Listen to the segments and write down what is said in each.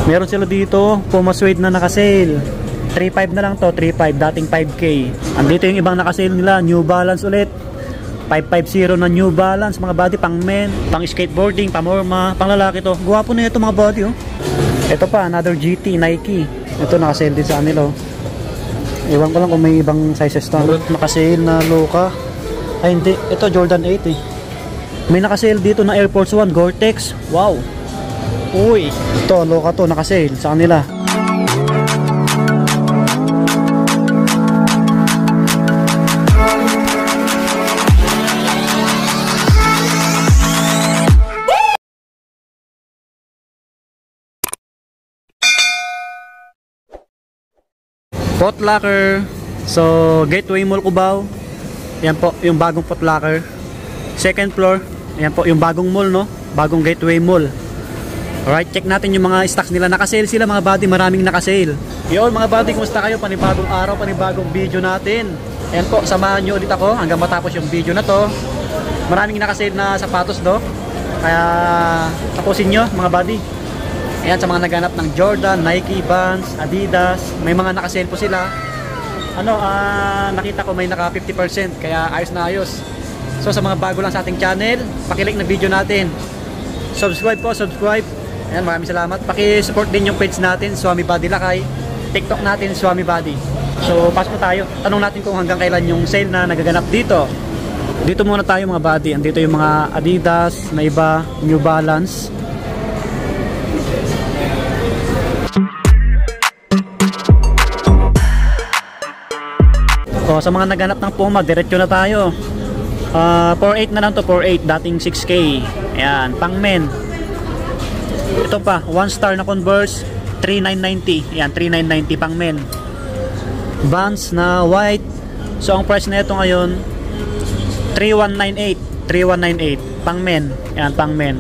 Meron sila dito, Puma Suede na naka-sale. 3.5 na lang to, 3.5, dating 5K. Andito yung ibang naka-sale nila, New Balance ulit. 550 na New Balance, mga body, pang men, pang skateboarding, pamorma, pang lalaki to. Guwapo na ito mga body, oh. Ito pa, another GT, Nike. Ito naka-sale din sa kanila, oh. Ewan ko lang kung may ibang sizes to. Naka-sale na Loka. Ay hindi, ito Jordan 8 eh. May naka-sale dito na Air Force 1 Gore-Tex. Wow. Uy, ito Loka to, naka-sale sa kanila. Foot Locker. So, Gateway Mall Cubao. Yan po, yung bagong Foot Locker. Second floor. Yan po, yung bagong mall, no? Bagong Gateway Mall. Alright, check natin yung mga stocks nila. Naka-sale sila mga buddy, maraming naka-sale. Yun mga buddy, kumusta kayo? Panibagong araw, panibagong video natin. Yan po, samahan nyo ulit ako hanggang matapos yung video na to. Maraming naka-sale na sapatos, do. Kaya, tapusin nyo mga buddy. Ayan, sa mga naghanap ng Jordan, Nike, Vans, Adidas, may mga naka-sale po sila. Nakita ko may naka 50%, kaya ayos na ayos. So sa mga bago lang sa ating channel, paki-like na video natin. Subscribe po, subscribe. Ayan, maraming salamat. Paki-support din yung page natin, Swami Body Lakay. TikTok natin, Swami Body. So pasok na tayo. Tanong natin kung hanggang kailan yung sale na nagaganap dito. Dito muna tayo mga buddy. Andito yung mga Adidas, na iba, New Balance. O, sa mga naghanap ng Puma, diretso na tayo. 4.8 na lang to, 4.8, dating 6K. Ayan, pang men. Ito pa, 1 star na Converse, 3,990. Ayan, 3,990 pang men. Vans na white. So ang price na ito ngayon 3,198. 3,198 pang men. Ayan, pang men.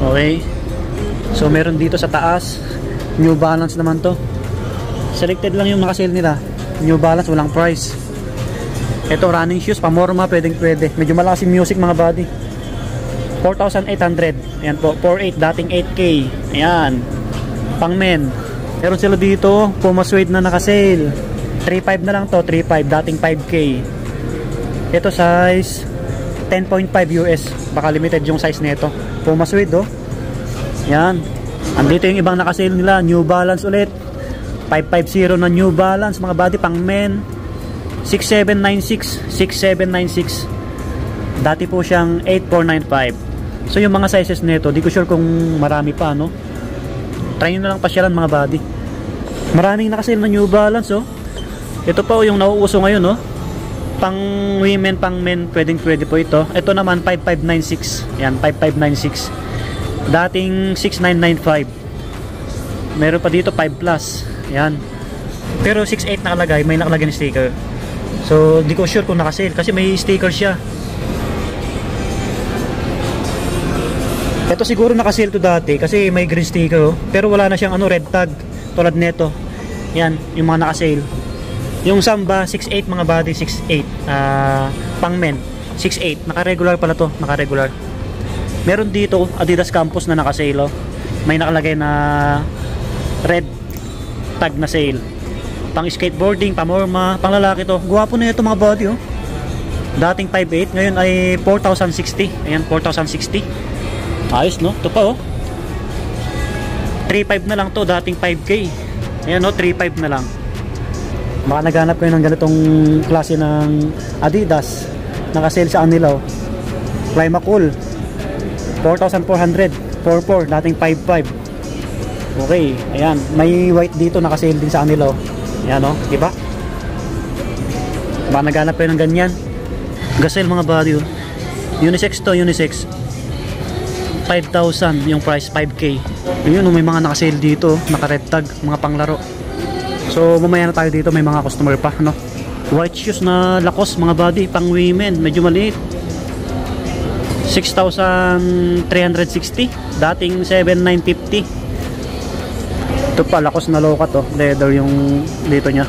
Okay. So meron dito sa taas New Balance naman to. Selected lang yung naka-sale nila. New Balance, walang price. Ito running shoes, pamorma, pwedeng pwede. Medyo malakas yung music mga buddy. 4,800. Ayan po, 4.8, dating 8K. Ayan, pang men. Meron sila dito, Puma Suede na naka-sale. 3.5 na lang to, 3.5, dating 5K. Ito size 10.5 US. Baka limited yung size nito. Puma Suede, oh. Ayan. Andito yung ibang naka-sale nila, New Balance ulit. 550 na New Balance, mga body, pang men. 6796, 6796. Dati po siyang 8495. So yung mga sizes nito, di ko sure kung marami pa, no? Try nyo na lang pasyalan mga body. Maraming naka-sale na New Balance, oh. Ito po yung nauuso ngayon, no? Pang women, pang men, pwede po ito. Ito naman 5596. Yan, 5596. Dating 6995. Meron pa dito 5 plus. Yan. Pero 6.8 nakalagay, may nakalagay na sticker. So, di ko sure kung naka-sale kasi may sticker siya. Ito siguro naka-sale to dati kasi may green sticker, oh. Pero wala na siyang red tag tulad nito. Yan, yung mga naka-sale. Yung Samba 6.8 mga body, 6.8. Pang men 6.8. Naka-regular pala to, naka-regular. Meron dito Adidas Campus na naka-sale, oh. May nakalagay na red tag na sale. Pang skateboarding, pamorma, pang lalaki to. Guwapo na ito mga body, oh. Dating 5.8, ngayon ay 4,060. Ayan, 4,060. Ayos, no? Ito pa, oh. 3.5 na lang to, dating 5K. Ayan, no? 3.5 na lang. Baka naghanap kayo ng ganitong klase ng Adidas. Naka-sale sa kanila, oh. Climacool 4,400. 4.4, dating 5.5. Okay, ayan, may white dito naka-sale din sa kanila, oh. Ayan, oh, diba? Baka naghanap kayo ng ganyan. Gasel mga body, oh. Unisex to, unisex. 5,000 yung price, 5K. Ayun, oh, may mga naka-sale dito, naka-red tag, mga panglaro. So, mamaya na tayo dito, may mga customer pa, no? White shoes na Lacoste mga body, pang women, medyo maliit. 6,360, dating 7,950. Ito pa, Lacoste na Loka to, leather yung dito nya.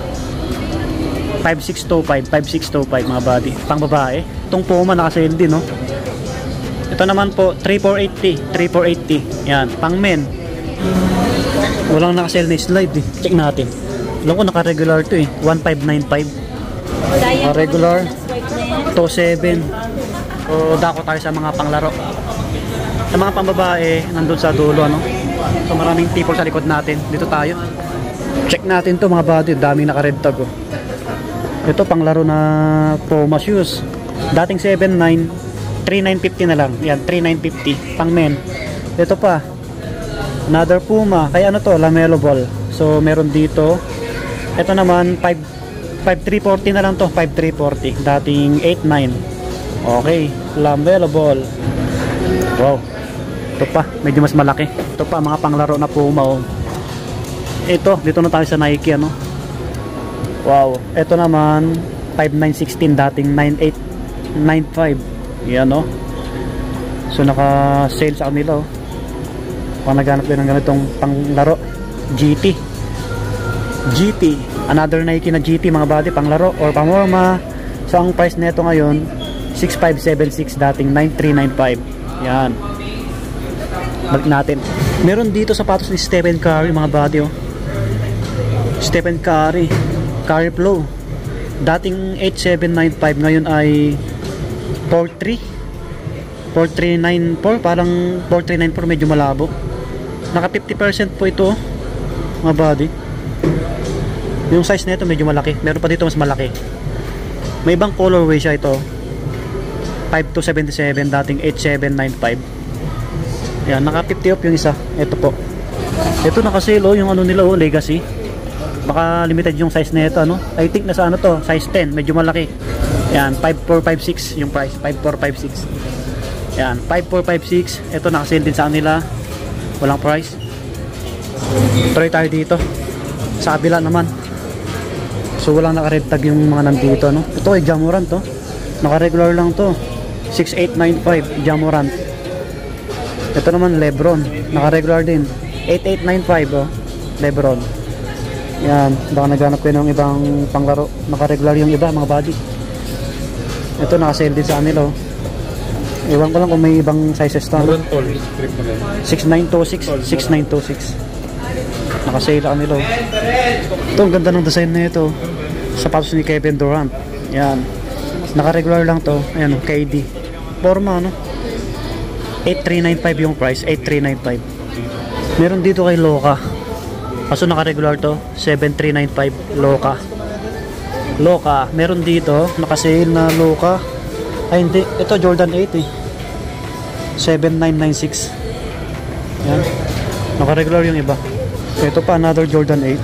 5,625, 5,625 mga body, pang babae. Itong Puma naka-sale din, no? Ito naman po 3,480, 3,480. Yan, pang men Walang naka-sale na slide eh. Check natin. Alam ko naka-regular to eh. 1595. Regular 27. So dako tayo sa mga panglaro. Sa mga pambabae, nandun sa dulo, ano? So maraming people sa likod natin. Dito tayo. Check natin to mga body. Daming naka-red tag oh. Ito panglaro na Puma shoes. Dating 7.9, 3.950 na lang. Yan, 3.950 pang men. Ito pa. Another Puma. Kaya ano to, Lamelo Ball. So meron dito. Ito naman 5.340 na lang to, 5.340. Dating 8.9. Okay, Lamelo Ball. Wow. Ito pa, medyo mas malaki. Ito pa mga panglaro na Puma oh. Ito, dito na tayo sa Nike ano. Wow, ito naman 5.916 dating 9.895. Yan oh. So naka-sale sa kanila oh. Kung naghanap din ng ganitong panglaro, GT. Another Nike na GT mga body, panglaro or pamorma. So ang price nito ngayon 6.576 dating 9.395. Yan. Balik natin. Meron dito sapatos ni Stephen Curry mga body oh. Stephen Curry Flow. Dating 8.795 ngayon ay 4.394, parang 4.394, medyo malabo. Naka 50% po ito mga body. Yung size nito medyo malaki. Meron pa dito mas malaki. May ibang colorway siya ito. 5.277 dating 8.795. Yan, naka 50 off yung isa. Ito po. Ito naka-sale oh, yung ano nila oh, Legacy. Baka limited yung size nito ano. I think nasa ano to, size 10, medyo malaki. Yan, 5456 yung price, 5456. Yan, 5456. Ito naka-sale din sa kanila. Walang price. Try tayo dito. Sa kabila naman. So walang naka-red tag yung mga nandito no. Ito ay Jamorant to. Naka-regular lang to. 6895 Jamorant. Ito naman Lebron, naka-regular din. 8895 oh, Lebron. Yan, baka naghanap kayo ng ibang panglaro. Naka-regular yung iba mga body. Ito naka-sale din sa kanila oh. Ewan ko lang kung may ibang sizes to. 6926, 6926. Naka-sale sa kanila oh. Ito, ang ganda ng design na ito. Sapatos ni Kevin Durant. Yan. Naka-regular lang to. Ayan, KD. Forma no. 8395 yung price, 8395. Meron dito kay Loka. Kaso naka-regular to, 7395 Loka. Meron dito naka-sale na Loka. Ay hindi, ito Jordan 8 eh. 7996. Yan. Naka-regular yung iba. Ito pa another Jordan 8.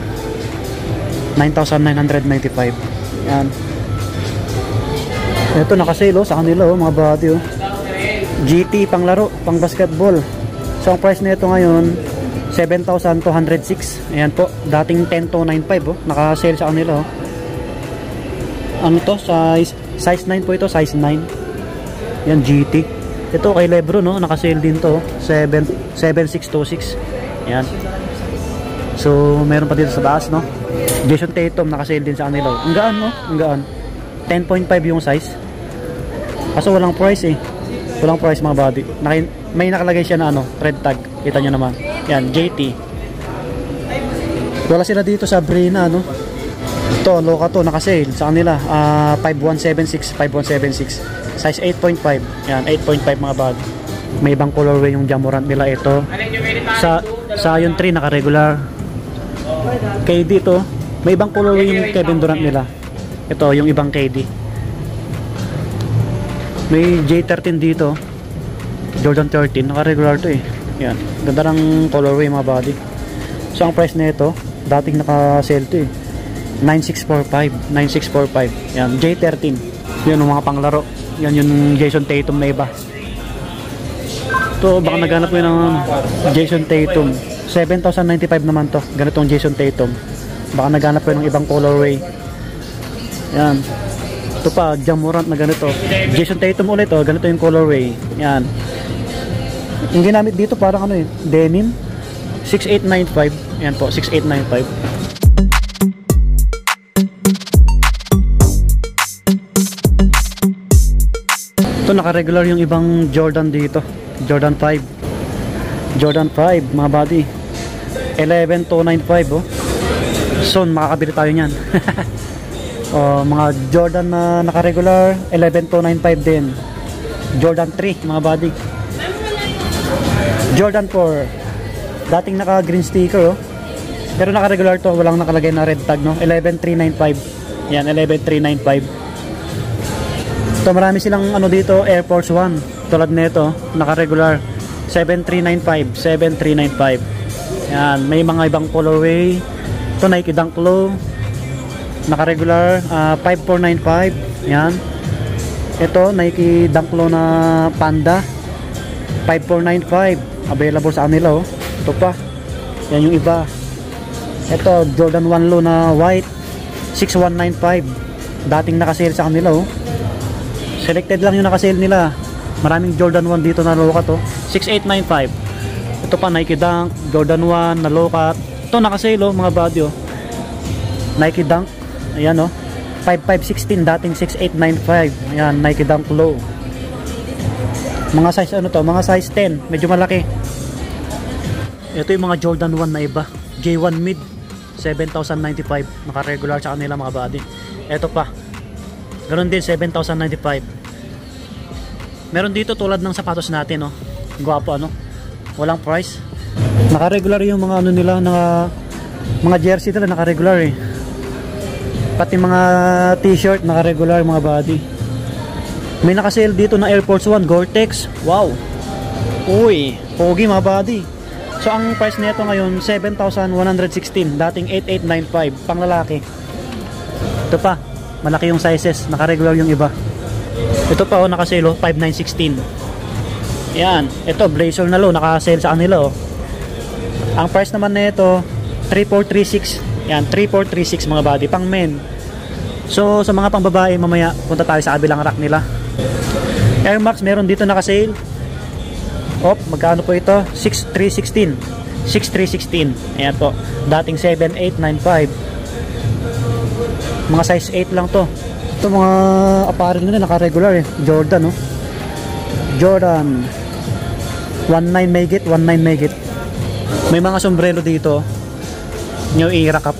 9,995. Yan. Ito naka-sale oh, sa kanila oh, mga body oh. GT panglaro, pang basketball. So ang price nito ngayon 7,206. Ayan po, dating 10,295 oh. Naka-sale sa kanila oh. Ano to? Size 9 po ito, size 9. Yan GT. Ito kay Lebron no, naka-sale din to, 7626. Ayan. So meron pa dito sa taas no. Jason Tatum naka-sale din sa kanila. Ang gaan no, ang gaan. 10.5 yung size. Kaso walang price eh. Walang price mga body. May nakalagay siya na ano, red tag. Kita nyo naman. Yan, JT. Wala sila dito sa Brina no. Ito, Loka to, naka-sale sa kanila. 5176, 5176. Size 8.5. Yan, 8.5 mga body. May ibang colorway yung Jamorant nila ito. Sa Zion 3 naka-regular. KD to. May ibang colorway yung Kevin Durant nila. Ito, yung ibang KD. May J13 dito. Jordan 13. Naka-regular to eh. Yan. Ganda ng colorway mga body. So, ang price na ito, dating naka-sale to eh. 9645. 9645. Yan. J13. Yan yung mga panglaro. Yan yung Jason Tatum na iba. Ito, baka naghanap ko ng Jason Tatum. 7,095 naman to. Ganitong Jason Tatum. Baka naghanap ko ng ibang colorway. Yan. Ito pa, Jamorant na ganito. Jason Tatum ulit oh, ganito yung colorway. Yan. Yung ginamit dito parang ano eh, denim. 6895. Yan po, 6895. Ito naka-regular yung ibang Jordan dito. Jordan 5. Jordan 5 mga body. 11,295 oh. Soon makakabili tayo niyan. Oh, mga Jordan na naka-regular 11,295 din. Jordan 3 mga buddy. Jordan 4 dating naka green sticker oh. Pero naka-regular to, walang nakalagay na red tag no. 11,395. Yan, 11,395. So marami silang ano dito, Air Force 1. Tulad nito, naka-regular 7,395, 7,395. Yan, may mga ibang colorway. Ito Nike Dunk Low. Naka-regular 5,495. Yan. Ito Nike Dunk Low na Panda 5,495. Available sa kanila oh. Ito pa. Yan yung iba. Ito Jordan 1 Low na white 6,195. Dating naka-sale sa kanila oh. Selected lang yung naka-sale nila. Maraming Jordan 1 dito na low-cut oh. 6,895. Ito pa Nike Dunk Jordan 1 na low-cut. Ito naka-sale oh mga buddy oh. Nike Dunk. Ayan oh. 5,516 dating 6,895. Ayan Nike Dunk Low. Mga size ano to? Mga size 10. Medyo malaki. Ito yung mga Jordan 1 na iba. J1 mid 7,095. Naka-regular sa kanila mga buddy. Ito pa. Ganon din 7,095. Meron dito tulad ng sapatos natin oh. Gwapo ano. Walang price. Naka-regular yung mga ano nila, mga jersey nila naka-regular eh. Pati mga t-shirt naka-regular mga buddy. May naka-sale dito na Air Force 1 Gore-Tex. Wow. Uy, pogi mga buddy. So ang price nito ngayon 7,116, dating 8,895 pang lalaki. Ito pa, malaki yung sizes, naka-regular yung iba. Ito pa oh, naka-sale oh, 5,916. Yan, ito blazer na low, naka-sale sa kanila oh. Ang price naman nito 3,436. Yan, 3,436 mga buddy, pang men. So sa mga pang babae mamaya punta tayo sa kabilang rack nila. Air Max meron dito naka-sale. Oh, magkano po ito? 6,316. 6,316. Ayan po. Dating 7,895. Mga size 8 lang to. Ito mga apparel nila naka-regular eh. Jordan oh. Jordan 19 Megit, 19 Megit. May mga sombrero dito. New Era Cup.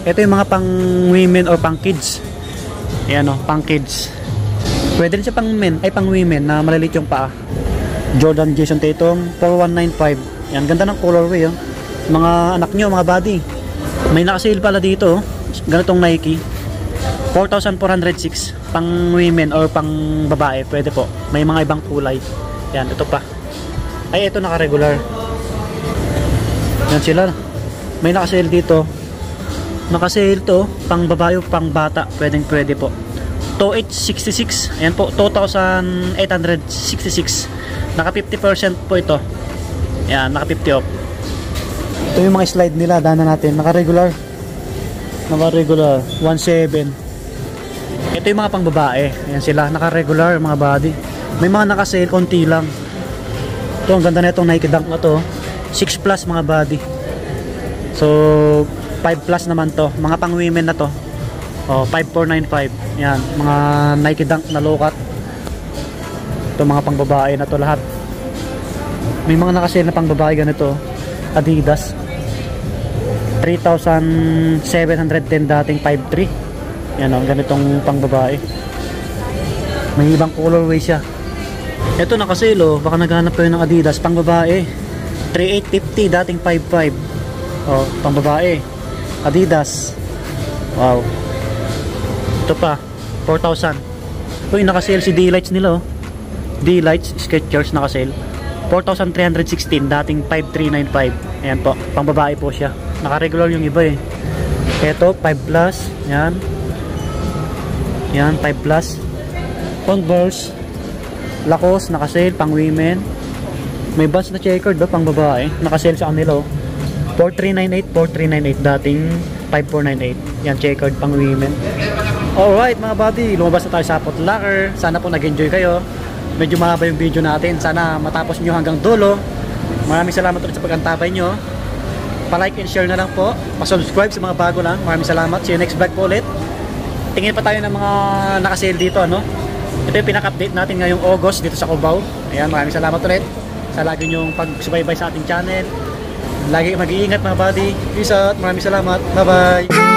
Ito yung mga pang women or pang kids. Ayan oh, pang kids. Pwede rin siya pang men, ay pang women na maliliit yung paa. Jordan Jason Tatum 4195. Yan, ganda ng colorway oh. Mga anak nyo, mga buddy. May naka-sale pala dito oh. Ganitong Nike 4,406. Pang women or pang babae, pwede po. May mga ibang kulay. Yan, ito pa. Ay, ito naka-regular. Yan sila. May naka-sale dito. Naka-sale to, pang babae o pang bata, pwedeng pwede po. 2,866. Ayan po, 2,866. Naka 50% po ito. Ayan, naka 50 off. Ito yung mga slide nila, dana natin. Naka-regular. Naka-regular, 1,700. Ito yung mga pang babae. Ayan sila, naka-regular mga body. May mga naka-sale, konti lang. Ito, ang ganda na itong Nike Dunk na to. 6 plus mga body. So, 5 plus naman to. Mga pang women na to. Oh, 5,495. Yan, mga Nike Dunk na low-cut. Ito mga pang babae na to lahat. May mga naka-sale na pang babae ganito. Adidas. 3,710 dating 5,300. Yan oh, ganitong pang babae. May ibang colorway siya. Ito naka-sale oh, baka naghanap kayo ng Adidas pang babae. 3,850 dating 5,500. Oh, pang babae. Adidas. Wow. Ito pa, 4,000. Ito yung naka-sale si D-Lights nila oh. D-Lights, Skechers naka-sale. 4,316, dating 5,395. Ayan po, pang babae po siya. Naka-regular yung iba eh. Ito, 5 plus. Yan. Yan, 5 plus. Converse. Lacoste, naka-sale, pang women. May Vans na checkered oh, pang babae. Naka-sale sa kanila oh. 4,398, 4,398, dating 5,498. Yan, checkered, pang women. Alright mga buddy, lumabas na tayo sa Foot Locker. Sana po nag-enjoy kayo. Medyo mahaba yung video natin. Sana matapos nyo hanggang dulo. Maraming salamat ulit sa pag-antabay nyo. Pa-like and share na lang po. Pa-subscribe sa mga bago lang. Maraming salamat. See you next vlog po ulit. Tingin pa tayo ng mga naka-sale dito ano. Ito yung pinaka-update natin ngayong August dito sa Cubao. Ayan, maraming salamat ulit sa lagi nyong pag-subaybay sa ating channel. Lagi mag-iingat mga buddy. Peace out. Maraming salamat. Bye-bye.